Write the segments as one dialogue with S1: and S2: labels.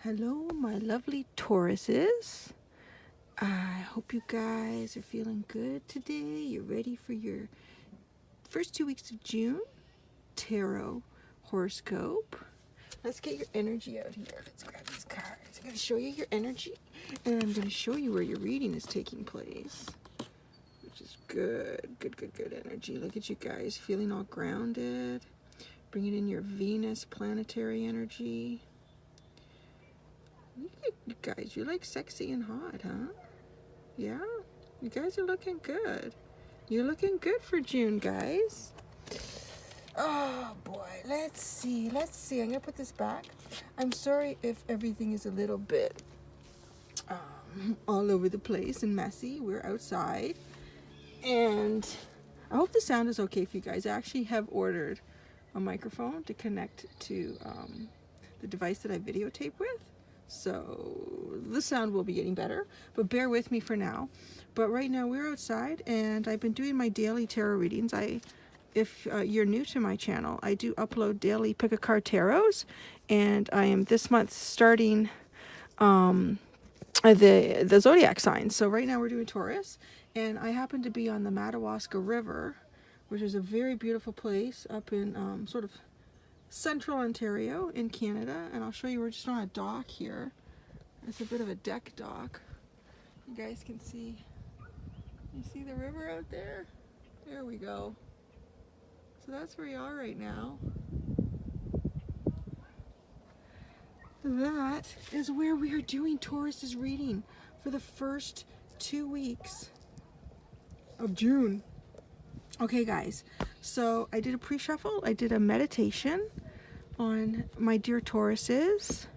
S1: Hello, my lovely Tauruses. I hope you guys are feeling good today. You're ready for your first 2 weeks of June tarot horoscope. Let's get your energy out here. Let's grab these cards. I'm going to show you your energy, and I'm going to show you where your reading is taking place, which is good. Good energy. Look at you guys feeling all grounded. Bringing in your Venus planetary energy. You guys, you're like sexy and hot, huh? Yeah, you guys are looking good. You're looking good for June, guys. Oh boy, let's see. I'm gonna put this back. I'm sorry if everything is a little bit all over the place and messy. We're outside, and I hope the sound is okay for you guys. I actually have ordered a microphone to connect to the device that I videotape with. So the sound will be getting better, but bear with me for now. But right now we're outside, and I've been doing my daily tarot readings. If you're new to my channel, I do upload daily pick a card tarots, and I am this month starting the zodiac signs. So right now we're doing Taurus, and I happen to be on the Madawaska River, which is a very beautiful place up in sort of central Ontario in Canada, and I'll show you. We're just on a dock here. It's a bit of a deck dock. You guys can see. You see the river out there? There we go. So that's where we are right now. That is where we are doing Taurus's reading for the first 2 weeks of June. Okay, guys. So I did a pre-shuffle. I did a meditation on my dear Tauruses.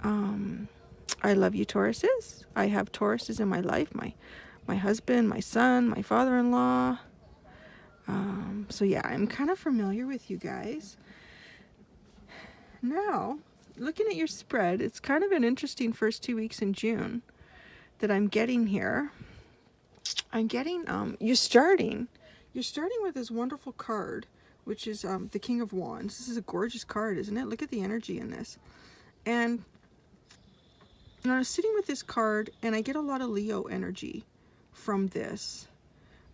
S1: I love you, Tauruses. I have Tauruses in my life. My husband, my son, my father-in-law. So yeah, I'm kind of familiar with you guys. Now, looking at your spread, it's kind of an interesting first 2 weeks in June that I'm getting here. I'm getting, you're starting with this wonderful card, which is the King of Wands. This is a gorgeous card, isn't it? Look at the energy in this. And I was sitting with this card, and I get a lot of Leo energy from this.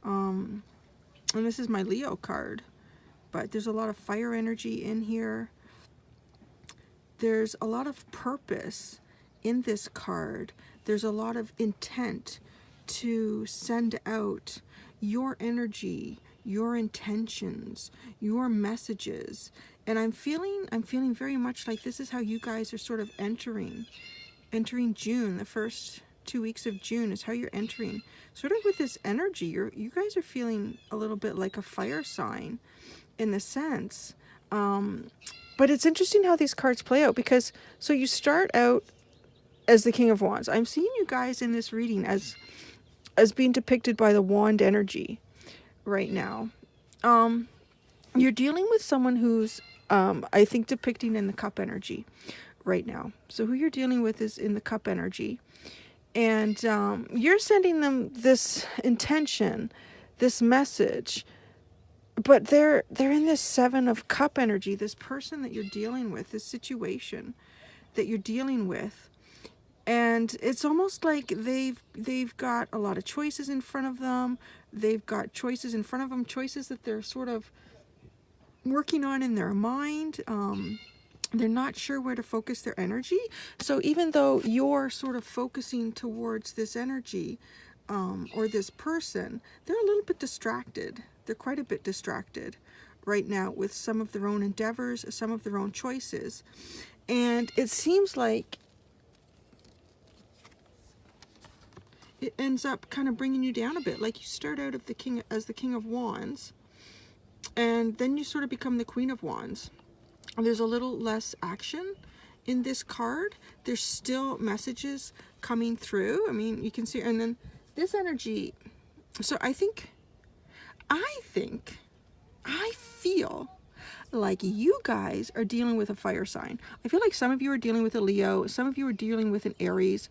S1: And this is my Leo card, but there's a lot of fire energy in here. There's a lot of purpose in this card. There's a lot of intent to send out your energy, your intentions, your messages. And I'm feeling very much like this is how you guys are sort of entering June. The first 2 weeks of June is how you're entering, sort of with this energy. You guys are feeling a little bit like a fire sign in the sense. But it's interesting how these cards play out, because so you start out as the King of Wands. I'm seeing you guys in this reading as being depicted by the wand energy right now. You're dealing with someone who's I think depicting in the cup energy right now. So who you're dealing with is in the cup energy, and you're sending them this intention, this message, but they're in this Seven of Cup energy. This person that you're dealing with, this situation that you're dealing with, and it's almost like they've got a lot of choices in front of them. They've got choices in front of them, choices that they're sort of working on in their mind. They're not sure where to focus their energy. So even though you're sort of focusing towards this energy or this person, they're a little bit distracted. They're quite a bit distracted right now with some of their own endeavors, some of their own choices. And it seems like it ends up kind of bringing you down a bit. Like you start out as the King of Wands, and then you sort of become the Queen of Wands. There's a little less action in this card. There's still messages coming through. I mean, you can see, and then this energy. So I feel like you guys are dealing with a fire sign. I feel like some of you are dealing with a Leo, some of you are dealing with an Aries,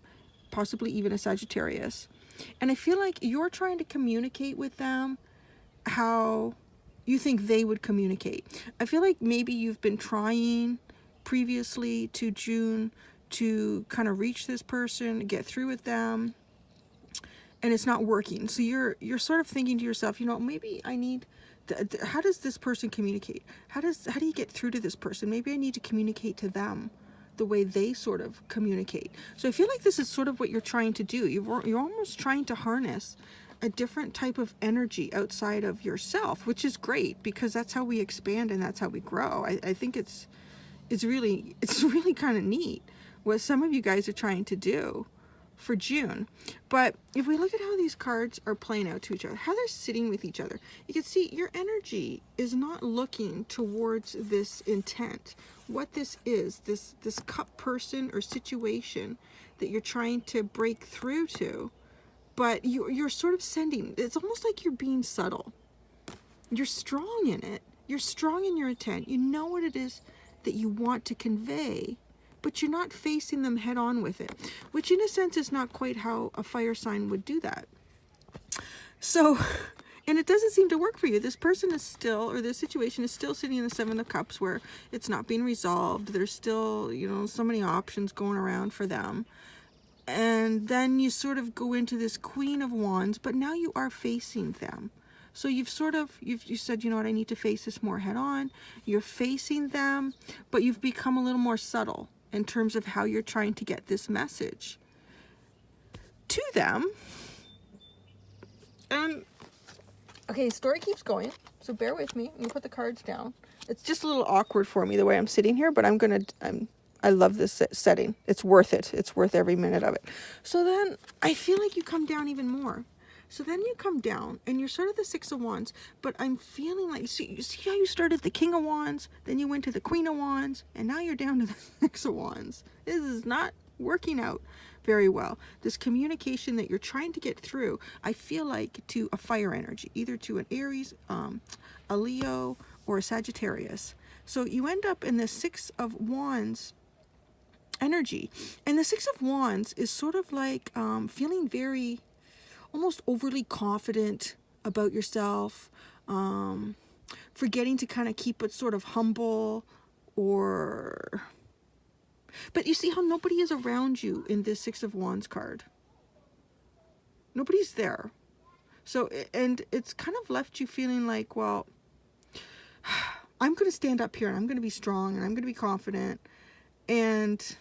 S1: possibly even a Sagittarius. And I feel like you're trying to communicate with them how you think they would communicate. I feel like maybe you've been trying previously to June to kind of reach this person, get through with them, and it's not working. So you're sort of thinking to yourself, you know, maybe I need how does this person communicate? How do you get through to this person? Maybe I need to communicate to them the way they sort of communicate. So I feel like this is sort of what you're trying to do. You're almost trying to harness a different type of energy outside of yourself, which is great because that's how we expand and that's how we grow. I think it's really kind of neat what some of you guys are trying to do for June. But if we look at how these cards are playing out to each other, how they're sitting with each other, you can see your energy is not looking towards this intent. What this is, this cup person or situation that you're trying to break through to, but you're sort of sending, it's almost like you're being subtle. You're strong in it. You're strong in your intent. You know what it is that you want to convey, but you're not facing them head on with it, which in a sense is not quite how a fire sign would do that. So, and it doesn't seem to work for you. This person is still, or this situation is still sitting in the Seven of Cups where it's not being resolved. There's still, you know, so many options going around for them. And then you sort of go into this Queen of Wands, but now you are facing them. So you've said, you know what, I need to face this more head on. You're facing them, but you've become a little more subtle in terms of how you're trying to get this message to them. Okay, story keeps going, so bear with me. I'm gonna put the cards down. It's just a little awkward for me the way I'm sitting here, but I love this setting. It's worth it. It's worth every minute of it. So then I feel like you come down even more. So then you come down and you're sort of the Six of Wands, but I'm feeling like, you see how you started the King of Wands, then you went to the Queen of Wands, and now you're down to the Six of Wands. This is not working out very well. This communication that you're trying to get through, I feel like to a fire energy, either to an Aries, a Leo, or a Sagittarius. So you end up in the Six of Wands energy. And the Six of Wands is sort of like feeling very, almost overly confident about yourself, forgetting to kind of keep it sort of humble, or... But you see how nobody is around you in this Six of Wands card. Nobody's there. So, and it's kind of left you feeling like, well, I'm going to stand up here and I'm going to be strong and I'm going to be confident. And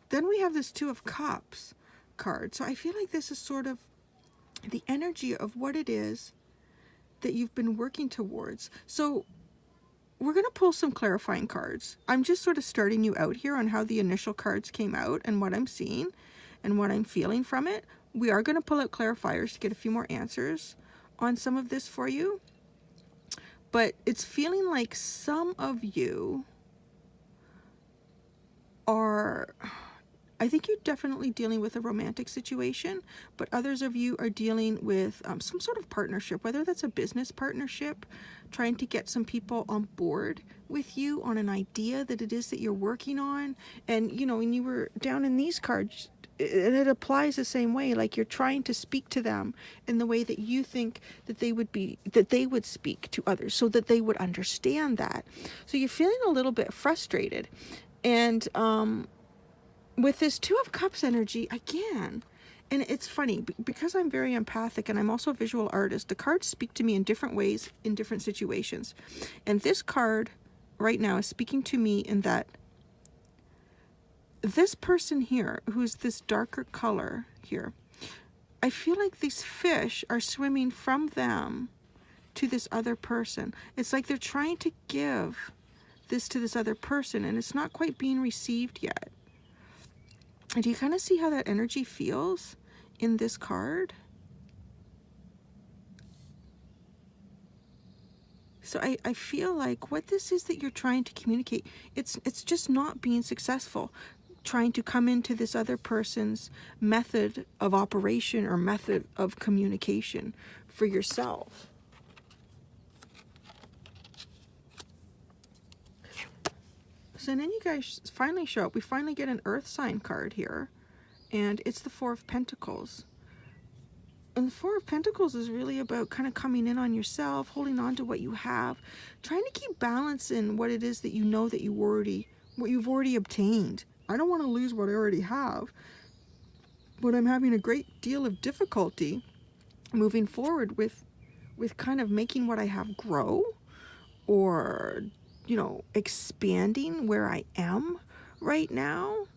S1: then we have this Two of Cups card. So I feel like this is sort of the energy of what it is that you've been working towards. So we're going to pull some clarifying cards. I'm just sort of starting you out here on how the initial cards came out and what I'm seeing and what I'm feeling from it. We are going to pull out clarifiers to get a few more answers on some of this for you. But it's feeling like some of you are... I think you're definitely dealing with a romantic situation, but others of you are dealing with some sort of partnership, whether that's a business partnership, trying to get some people on board with you on an idea that it is that you're working on. And, you know, when you were down in these cards, and it applies the same way, like you're trying to speak to them in the way that you think that they would speak to others, so that they would understand that. So you're feeling a little bit frustrated. And, with this Two of Cups energy, again, and it's funny, because I'm very empathic and I'm also a visual artist, the cards speak to me in different ways, in different situations. And this card right now is speaking to me in that this person here, who's this darker color here, I feel like these fish are swimming from them to this other person. It's like they're trying to give this to this other person, and it's not quite being received yet. And do you kind of see how that energy feels in this card? So I feel like what this is that you're trying to communicate, it's just not being successful. Trying to come into this other person's method of operation or method of communication for yourself. So then you guys finally show up. We finally get an earth sign card here, and it's the Four of Pentacles. And the Four of Pentacles is really about kind of coming in on yourself, holding on to what you have, trying to keep balance in what it is that you know that what you've already obtained I don't want to lose what I already have, but I'm having a great deal of difficulty moving forward with kind of making what I have grow, or, you know, expanding where I am right now.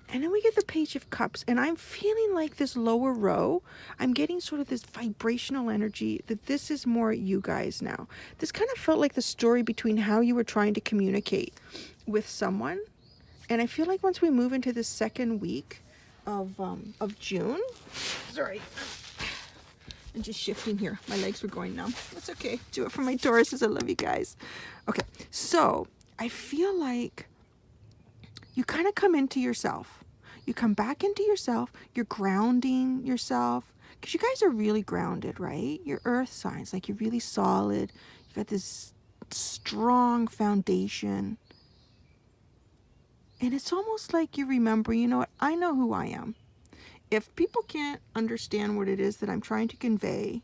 S1: And then we get the Page of Cups, and I'm feeling like this lower row, I'm getting sort of this vibrational energy that this is more you guys now. This kind of felt like the story between how you were trying to communicate with someone. And I feel like once we move into the second week of June, sorry, I'm just shifting here. My legs were going numb. That's okay. Do it for my Tauruses. I love you guys. Okay, so I feel like you kind of come into yourself. You come back into yourself. You're grounding yourself. Because you guys are really grounded, right? You're earth signs. Like, you're really solid. You've got this strong foundation. And it's almost like you remember, you know what? I know who I am. If people can't understand what it is that I'm trying to convey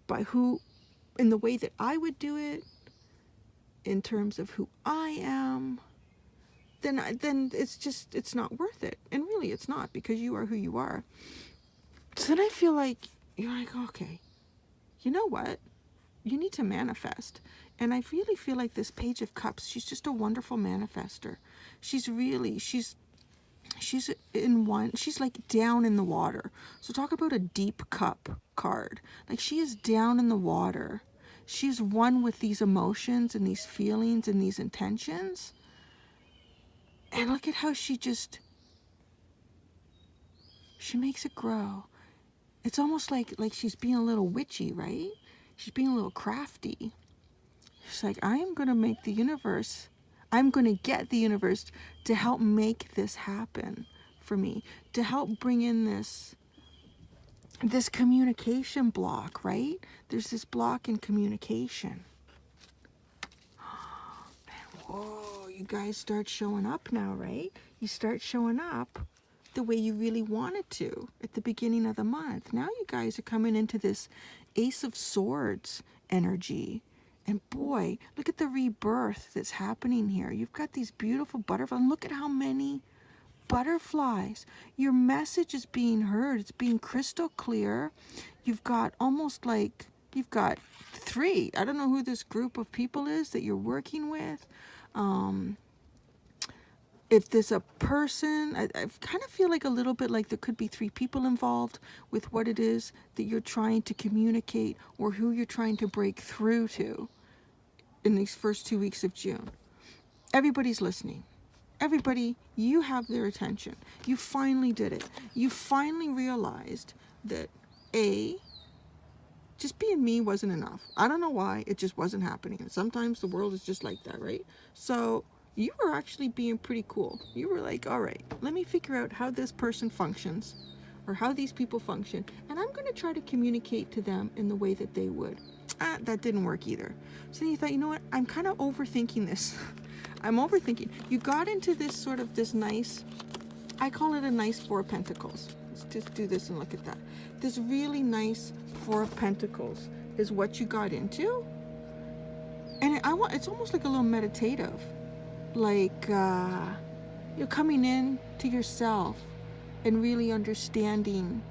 S1: by who, in the way that I would do it, in terms of who I am, then it's not worth it. And really it's not, because you are who you are. So then I feel like you're like, okay, you know what? You need to manifest. And I really feel like this Page of Cups, she's just a wonderful manifester. She's in one, she's like down in the water. So talk about a deep cup card. Like, she is down in the water. She's one with these emotions and these feelings and these intentions. And look at how she makes it grow. It's almost like she's being a little witchy, right? She's being a little crafty. She's like, I'm going to make the universe, I'm going to get the universe to help make this happen for me, to help bring in this communication block, right? There's this block in communication. Whoa, you guys start showing up now, right? You start showing up the way you really wanted to at the beginning of the month. Now you guys are coming into this Ace of Swords energy. And boy, look at the rebirth that's happening here. You've got these beautiful butterflies. And look at how many butterflies. Your message is being heard. It's being crystal clear. You've got almost like, you've got 3. I don't know who this group of people is that you're working with. If there's a person, I kind of feel like a little bit like there could be 3 people involved with what it is that you're trying to communicate, or who you're trying to break through to in these first 2 weeks of June. Everybody's listening. Everybody, you have their attention. You finally did it. You finally realized that just being me wasn't enough. I don't know why, it just wasn't happening. And sometimes the world is just like that, right? So you were actually being pretty cool. You were like, all right, let me figure out how this person functions, or how these people function, and I'm going to try to communicate to them in the way that they would. That didn't work either. So then you thought, you know what, I'm kind of overthinking this. I'm overthinking. You got into this sort of this nice, I call it a nice 4 of Pentacles. Let's just do this and look at that. This really nice 4 of Pentacles is what you got into. And it's almost like a little meditative. Like, you're coming in to yourself and really understanding,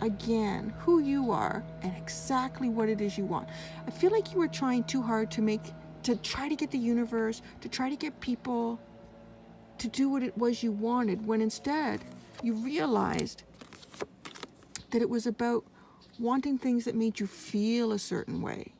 S1: again, who you are and exactly what it is you want. I feel like you were trying too hard to try to get the universe, to try to get people to do what it was you wanted, when instead you realized that it was about wanting things that made you feel a certain way.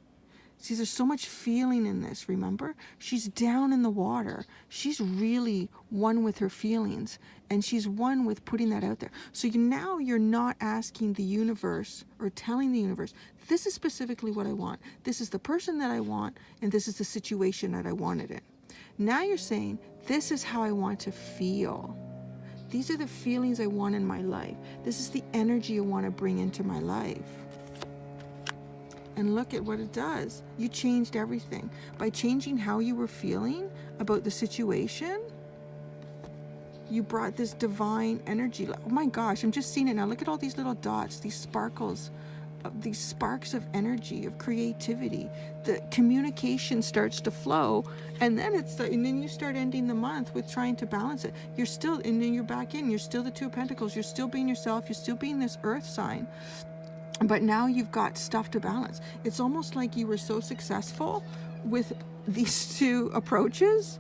S1: See, there's so much feeling in this, remember? She's down in the water. She's really one with her feelings, and she's one with putting that out there. So now you're not asking the universe or telling the universe, this is specifically what I want. This is the person that I want, and this is the situation that I wanted in. Now you're saying, this is how I want to feel. These are the feelings I want in my life. This is the energy I want to bring into my life. And look at what it does. You changed everything. By changing how you were feeling about the situation, you brought this divine energy. Oh my gosh, I'm just seeing it now. Look at all these little dots, these sparkles these sparks of energy, of creativity. The communication starts to flow, and then you start ending the month with trying to balance it. You're still, and then you're back in. You're still the Two of Pentacles. You're still being yourself. You're still being this Earth sign, but now you've got stuff to balance. It's almost like you were so successful with these two approaches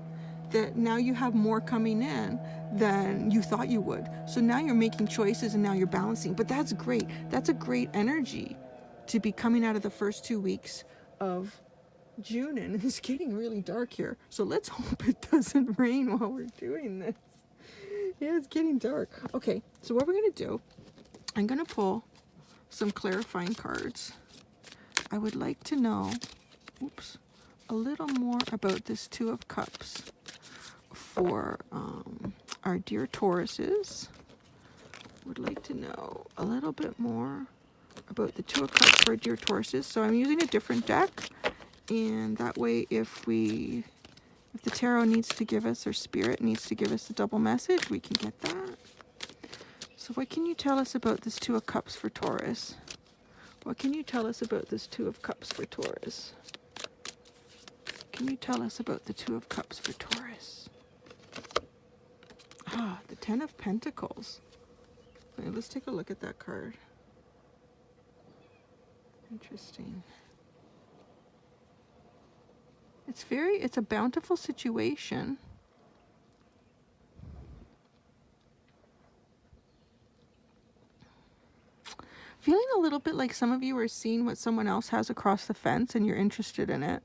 S1: that now you have more coming in than you thought you would. So now you're making choices and now you're balancing. But that's great. That's a great energy to be coming out of the first 2 weeks of June. And it's getting really dark here. So let's hope it doesn't rain while we're doing this. Yeah, it's getting dark. Okay, so what we're going to do, I'm going to pull some clarifying cards. I would like to know, a little more about this Two of Cups for our dear Tauruses. Would like to know a little bit more about the Two of Cups for our dear Tauruses. So I'm using a different deck, and that way if the tarot needs to give us, or spirit needs to give us a double message, we can get that. So what can you tell us about this Two of Cups for Taurus? What can you tell us about this Two of Cups for Taurus? Can you tell us about the Two of Cups for Taurus? The Ten of Pentacles. Okay, let's take a look at that card. Interesting. It's a bountiful situation. Feeling a little bit like some of you are seeing what someone else has across the fence and you're interested in it.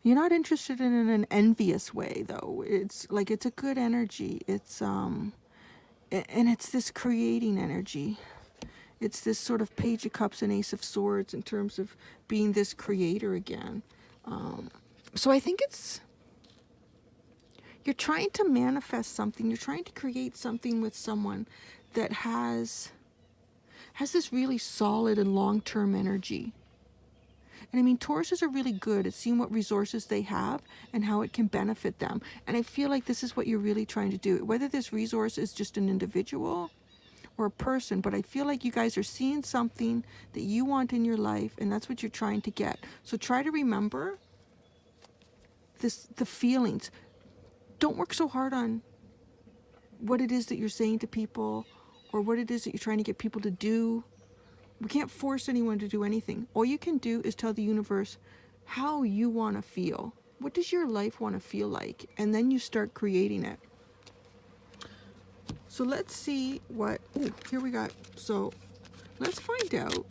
S1: You're not interested in it in an envious way, though. It's like, it's a good energy. It's and it's this creating energy. It's this sort of Page of Cups and Ace of Swords in terms of being this creator again. So I think you're trying to manifest something. You're trying to create something with someone that has this really solid and long-term energy. And I mean, Tauruses are really good at seeing what resources they have and how it can benefit them. And I feel like this is what you're really trying to do. Whether this resource is just an individual or a person, but I feel like you guys are seeing something that you want in your life, and that's what you're trying to get. So try to remember the feelings. Don't work so hard on what it is that you're saying to people or what it is that you're trying to get people to do. We can't force anyone to do anything. All you can do is tell the universe how you want to feel. What does your life want to feel like? And then you start creating it. So let's see what, here we got. So let's find out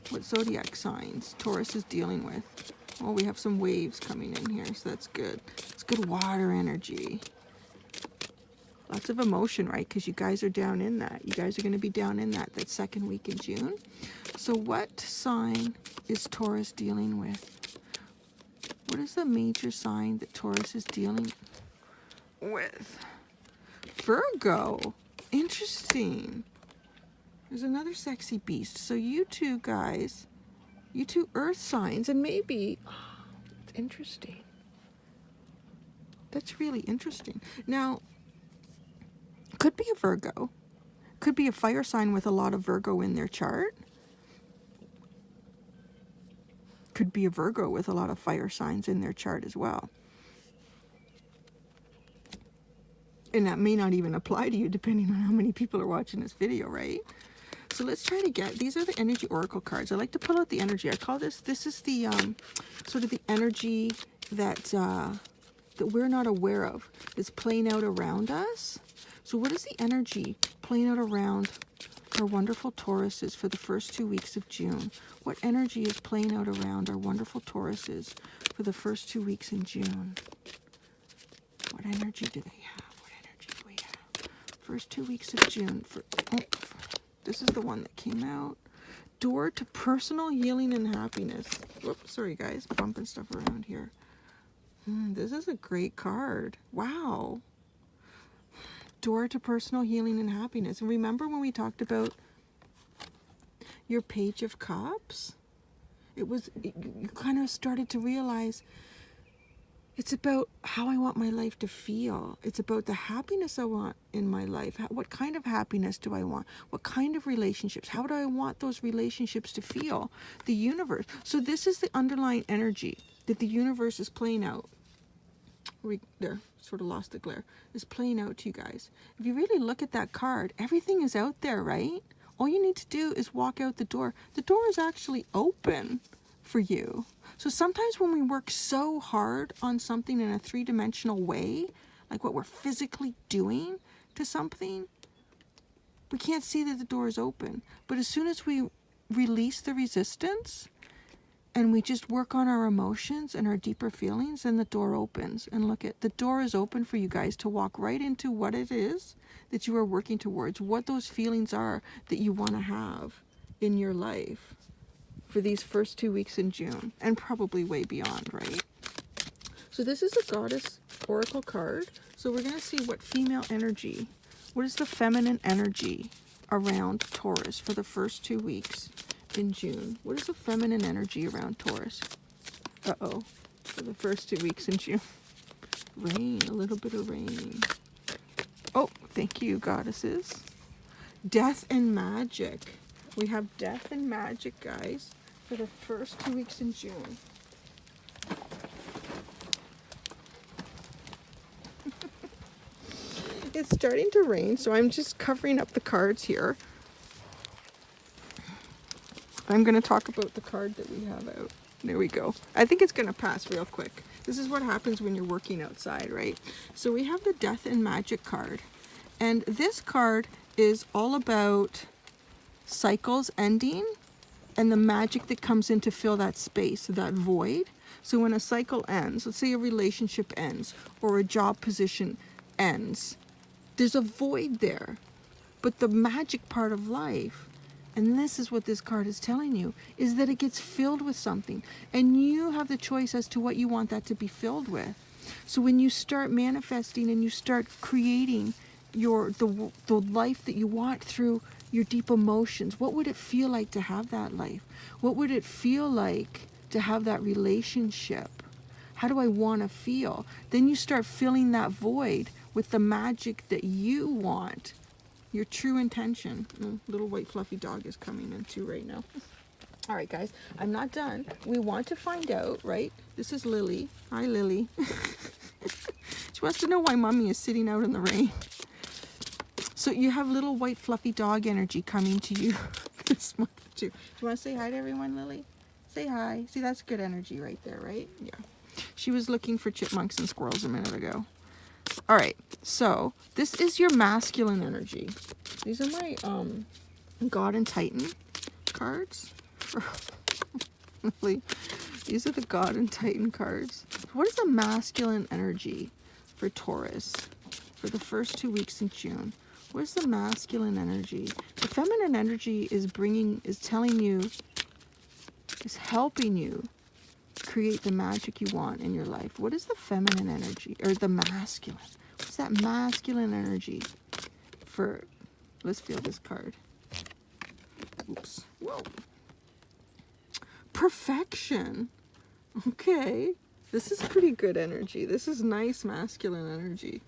S1: what zodiac signs Taurus is dealing with. Oh, we have some waves coming in here, so that's good. It's good water energy. Lots of emotion, right? Because you guys are down in that. You guys are going to be down in that second week in June. So what sign is Taurus dealing with? What is the major sign that Taurus is dealing with? Virgo. Interesting. There's another sexy beast. So you two guys, you two earth signs, and maybe, it's interesting. That's really interesting. Now, could be a Virgo. Could be a fire sign with a lot of Virgo in their chart. Could be a Virgo with a lot of fire signs in their chart as well. And that may not even apply to you depending on how many people are watching this video, right? So let's try to get, these are the energy oracle cards. I like to pull out the energy. I call this is the sort of the energy that we're not aware of. It's playing out around us. So what is the energy playing out around our wonderful Tauruses for the first 2 weeks of June? What energy is playing out around our wonderful Tauruses for the first 2 weeks in June? What energy do they have? What energy do we have? First 2 weeks of June. This is the one that came out. Door to personal healing and happiness. Whoops, sorry guys, bumping stuff around here. This is a great card. Wow. Door to personal healing and happiness. And remember when we talked about your Page of Cups? You kind of started to realize It's about how I want my life to feel. It's about the happiness I want in my life. What kind of happiness do I want? What kind of relationships? How do I want those relationships to feel? The universe. So this is the underlying energy that the universe is playing out. There, sort of lost the glare. Is playing out to you guys. If you really look at that card, everything is out there, right? All you need to do is walk out the door. The door is actually open for you. So sometimes when we work so hard on something in a three-dimensional way, like what we're physically doing to something, we can't see that the door is open. But as soon as we release the resistance and we just work on our emotions and our deeper feelings, then the door opens. And look, at the door is open for you guys to walk right into what it is that you are working towards, what those feelings are that you want to have in your life for these first 2 weeks in June, and probably way beyond, right? So this is a goddess oracle card. So we're going to see what female energy, what is the feminine energy around Taurus for the first 2 weeks in June? What is the feminine energy around Taurus? Uh-oh, for the first 2 weeks in June. Rain, a little bit of rain. Oh, thank you, goddesses. Death and magic. We have death and magic, guys, for the first 2 weeks in June. It's starting to rain, so I'm just covering up the cards here. I'm going to talk about the card that we have out. There we go. I think it's going to pass real quick. This is what happens when you're working outside, right? So we have the Death and Magic card. And this card is all about cycles ending and the magic that comes in to fill that space, that void. So when a cycle ends, let's say a relationship ends or a job position ends, there's a void there. But the magic part of life, and this is what this card is telling you, is that it gets filled with something. And you have the choice as to what you want that to be filled with. So when you start manifesting and you start creating the life that you want through your deep emotions, what would it feel like to have that life? What would it feel like to have that relationship? How do I want to feel? Then you start filling that void with the magic that you want, your true intention. Little white fluffy dog is coming in too right now. All right, guys, I'm not done. We want to find out, right? This is Lily. Hi, Lily. She wants to know why Mommy is sitting out in the rain. So you have little white fluffy dog energy coming to you this month too. Do you want to say hi to everyone, Lily? Say hi. See, that's good energy right there, right? Yeah. She was looking for chipmunks and squirrels a minute ago. All right, so this is your masculine energy. These are my God and Titan cards. These are the God and Titan cards. What is the masculine energy for Taurus for the first 2 weeks in June? Where's the masculine energy? The feminine energy is telling you, is helping you create the magic you want in your life. What is the feminine energy, or the masculine? What's that masculine energy for, let's feel this card. Oops. Whoa. Perfection. Okay. This is pretty good energy. This is nice masculine energy.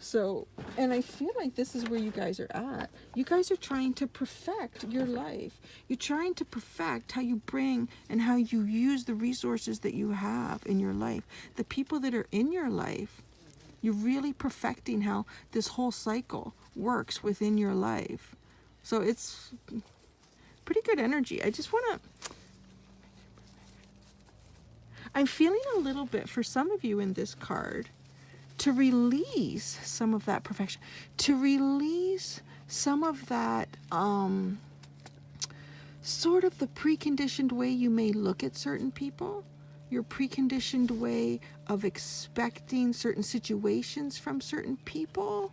S1: So, and I feel like this is where you guys are at. You guys are trying to perfect your life. You're trying to perfect how you bring and how you use the resources that you have in your life. The people that are in your life, you're really perfecting how this whole cycle works within your life. So it's pretty good energy. I just want to, I'm feeling a little bit for some of you in this card to release some of that perfection, to release some of that sort of the preconditioned way you may look at certain people, your preconditioned way of expecting certain situations from certain people.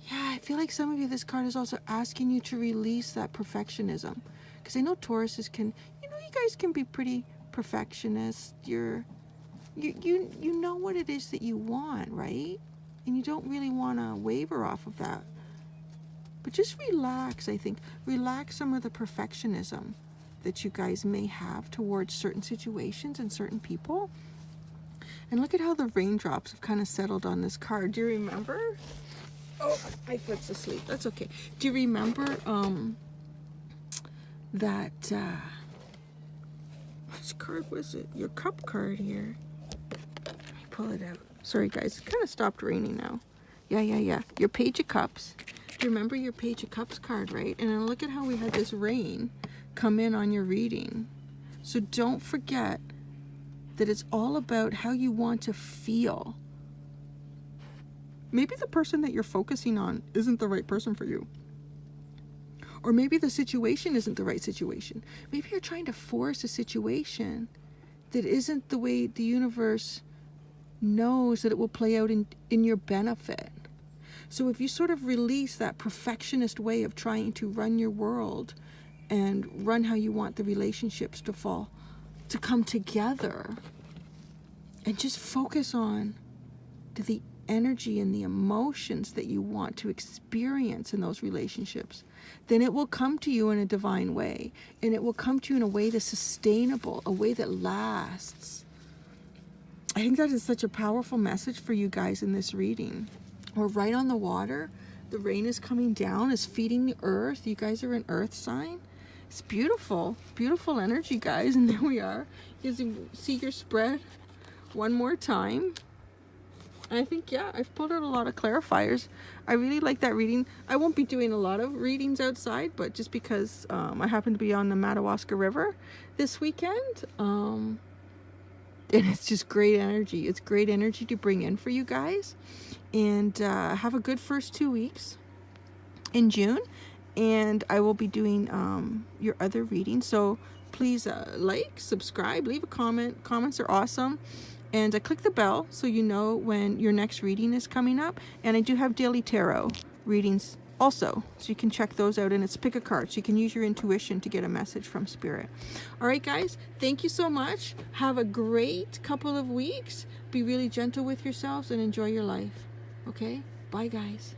S1: Yeah, I feel like some of you, this card is also asking you to release that perfectionism. Because I know Tauruses can, you guys can be pretty perfectionist. You know what it is that you want, right? And you don't really want to waver off of that. But just relax, I think. Relax some of the perfectionism that you guys may have towards certain situations and certain people. And look at how the raindrops have kind of settled on this card. Do you remember? Oh, my foot's asleep. That's okay. Do you remember that, which card was it? Your cup card here. Let me pull it out. Sorry, guys. It kind of stopped raining now. Yeah. Your Page of Cups. Do you remember your Page of Cups card, right? And then look at how we had this rain come in on your reading. So don't forget that it's all about how you want to feel. Maybe the person that you're focusing on isn't the right person for you. Or maybe the situation isn't the right situation. Maybe you're trying to force a situation that isn't the way the universe knows that it will play out in your benefit. So if you sort of release that perfectionist way of trying to run your world and run how you want the relationships to come together, and just focus on the energy and the emotions that you want to experience in those relationships, then it will come to you in a divine way, and it will come to you in a way that's sustainable, a way that lasts. I think that is such a powerful message for you guys in this reading. We're right on the water. The rain is coming down, is feeding the earth. You guys are an earth sign. It's beautiful, beautiful energy, guys. And there we are. You can see your spread one more time. And I think, yeah, I've pulled out a lot of clarifiers. I really like that reading. I won't be doing a lot of readings outside, but just because I happen to be on the Madawaska River this weekend. And it's just great energy. It's great energy to bring in for you guys. And have a good first 2 weeks in June. And I will be doing your other readings. So please like, subscribe, leave a comment. Comments are awesome. And click the bell so you know when your next reading is coming up. And I do have daily tarot readings also, so you can check those out. And it's pick a card, so you can use your intuition to get a message from Spirit. All right, guys, thank you so much. Have a great couple of weeks. Be really gentle with yourselves and enjoy your life. Okay? Bye, guys.